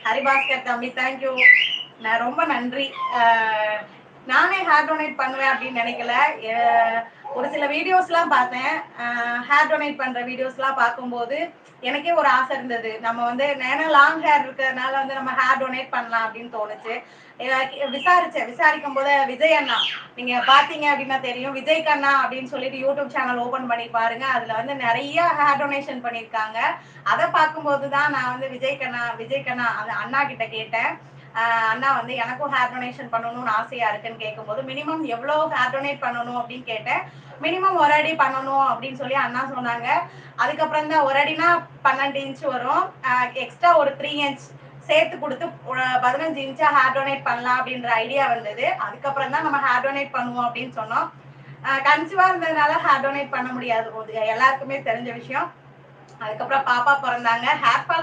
ஹரிபாஸ்கர் தம்பி தேங்க்யூ. நான் ரொம்ப நன்றி. நானே ஹேர் டொனேட் பண்ணுவேன் அப்படின்னு நினைக்கல. ஒரு சில வீடியோஸ்லாம் பார்த்தேன். ஹேர் டொனேட் பண்ற வீடியோஸ்லாம் பார்க்கும்போது எனக்கே ஒரு ஆசை இருந்தது. நம்ம வந்து லாங் ஹேர் இருக்கிறதுனால வந்து நம்ம ஹேர் டொனேட் பண்ணலாம் அப்படின்னு தோணுச்சு. விசாரிக்கும் போது விஜய் அண்ணா, நீங்க பாத்தீங்க அப்படின்னா தெரியும், விஜய் கண்ணா அப்படின்னு சொல்லிட்டு யூடியூப் சேனல் ஓபன் பண்ணி பாருங்க. அதுல வந்து நிறைய ஹேர் டொனேஷன் பண்ணிருக்காங்க. அதை பார்க்கும்போதுதான் நான் வந்து விஜய் கண்ணா அந்த அண்ணா கிட்ட கேட்டேன். அண்ணா வந்து எனக்கும் ஹேர் டொனேஷன் பண்ணணும்னு ஆசையா இருக்குன்னு கேட்கும்போது மினிமம் எவ்வளவு ஹேர் டொனேட் பண்ணணும் அப்படின்னு கேட்டேன். மினிமம் ஒரு அடி பண்ணணும் அப்படின்னு சொல்லி அண்ணா சொன்னாங்க. அதுக்கப்புறம் தான் ஒரு அடினா 12 இன்ச் வரும், எக்ஸ்ட்ரா ஒரு 3 இன்ச் சேர்த்து கொடுத்து 15 இன்ச்சா ஹேர் டொனேட் பண்ணலாம் அப்படின்ற ஐடியா வந்தது. அதுக்கப்புறம் தான் நம்ம ஹேர் டொனேட் பண்ணுவோம் அப்படின்னு சொன்னோம். கன்சீவா இருந்ததுனால ஹேர் டொனேட் பண்ண முடியாது, எல்லாருக்குமே தெரிஞ்ச விஷயம். அதுக்கப்புறம் பாப்பா பிறந்தாங்க. Hair fall